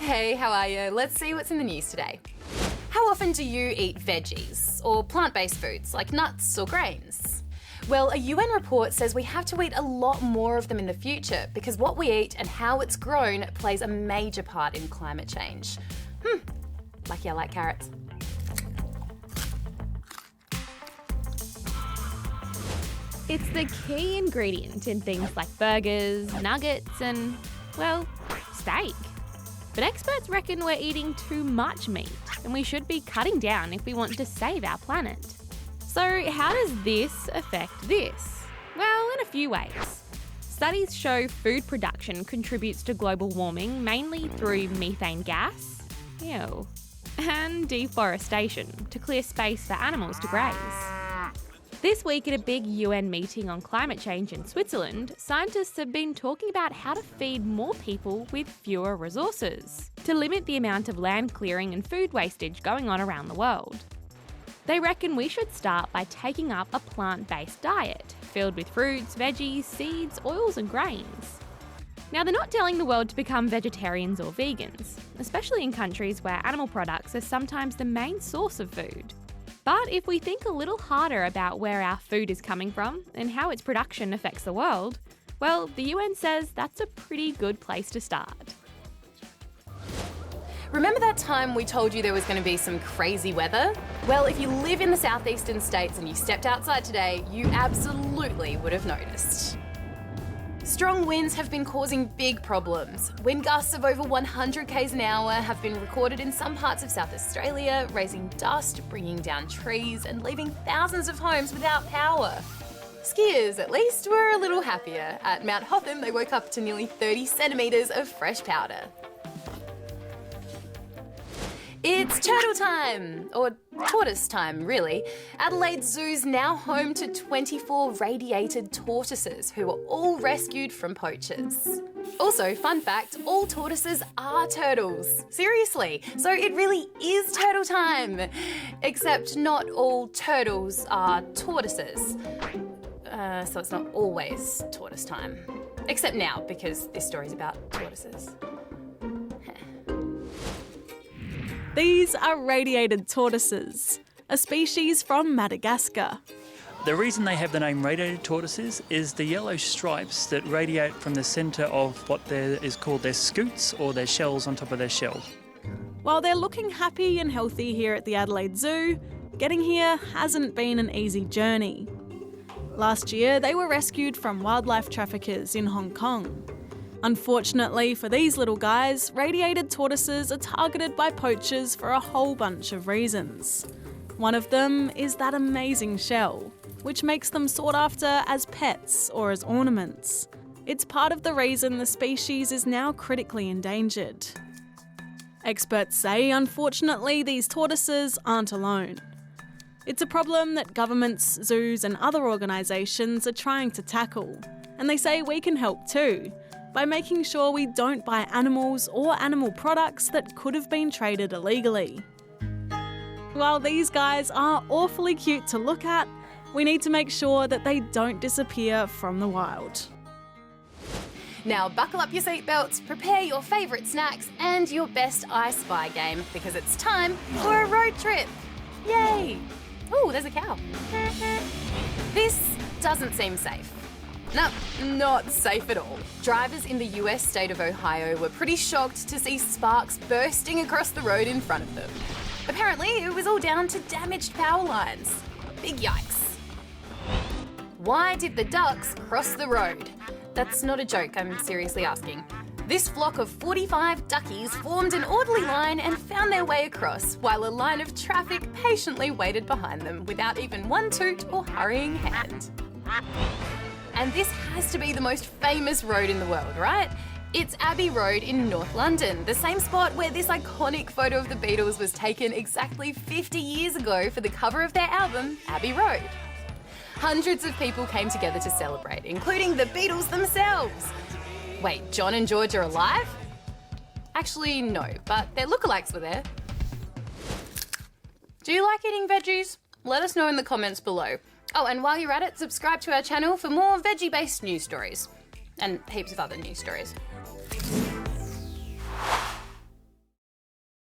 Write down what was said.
Hey, how are you? Let's see what's in the news today. How often do you eat veggies or plant-based foods like nuts or grains? Well, a UN report says we have to eat a lot more of them in the future because what we eat and how it's grown plays a major part in climate change. Lucky I like carrots. It's the key ingredient in things like burgers, nuggets and, well, steak. But experts reckon we're eating too much meat and we should be cutting down if we want to save our planet. So how does this affect this? Well, in a few ways. Studies show food production contributes to global warming mainly through methane gas, and deforestation to clear space for animals to graze. This week at a big UN meeting on climate change in Switzerland, scientists have been talking about how to feed more people with fewer resources to limit the amount of land clearing and food wastage going on around the world. They reckon we should start by taking up a plant-based diet filled with fruits, veggies, seeds, oils and grains. Now, they're not telling the world to become vegetarians or vegans, especially in countries where animal products are sometimes the main source of food. But if we think a little harder about where our food is coming from and how its production affects the world, well, the UN says that's a pretty good place to start. Remember that time we told you there was going to be some crazy weather? Well, if you live in the southeastern states and you stepped outside today, you absolutely would have noticed. Strong winds have been causing big problems. Wind gusts of over 100 k's an hour have been recorded in some parts of South Australia, raising dust, bringing down trees and leaving thousands of homes without power. Skiers, at least, were a little happier. At Mount Hotham, they woke up to nearly 30 centimetres of fresh powder. It's turtle time, or tortoise time, really. Adelaide Zoo's now home to 24 radiated tortoises who were all rescued from poachers. Also, fun fact, all tortoises are turtles. Seriously, so it really is turtle time. Except not all turtles are tortoises. So it's not always tortoise time. Except now, because this story's about tortoises. These are radiated tortoises, a species from Madagascar. The reason they have the name radiated tortoises is the yellow stripes that radiate from the centre of what is called their scutes or their shells on top of their shell. While they're looking happy and healthy here at the Adelaide Zoo, getting here hasn't been an easy journey. Last year, they were rescued from wildlife traffickers in Hong Kong. Unfortunately for these little guys, radiated tortoises are targeted by poachers for a whole bunch of reasons. One of them is that amazing shell, which makes them sought after as pets or as ornaments. It's part of the reason the species is now critically endangered. Experts say, unfortunately, these tortoises aren't alone. It's a problem that governments, zoos and other organisations are trying to tackle, and they say we can help too, by making sure we don't buy animals or animal products that could have been traded illegally. While these guys are awfully cute to look at, we need to make sure that they don't disappear from the wild. Now buckle up your seatbelts, prepare your favourite snacks and your best I Spy game because it's time for a road trip. Yay! Ooh, there's a cow. This doesn't seem safe. No, not safe at all. Drivers in the US state of Ohio were pretty shocked to see sparks bursting across the road in front of them. Apparently, it was all down to damaged power lines. Big yikes. Why did the ducks cross the road? That's not a joke, I'm seriously asking. This flock of 45 duckies formed an orderly line and found their way across, while a line of traffic patiently waited behind them without even one toot or hurrying hand. And this has to be the most famous road in the world, right? It's Abbey Road in North London, the same spot where this iconic photo of the Beatles was taken exactly 50 years ago for the cover of their album, Abbey Road. Hundreds of people came together to celebrate, including the Beatles themselves. Wait, John and George are alive? Actually, no, but their lookalikes were there. Do you like eating veggies? Let us know in the comments below. Oh, and while you're at it, subscribe to our channel for more veggie-based news stories. And heaps of other news stories.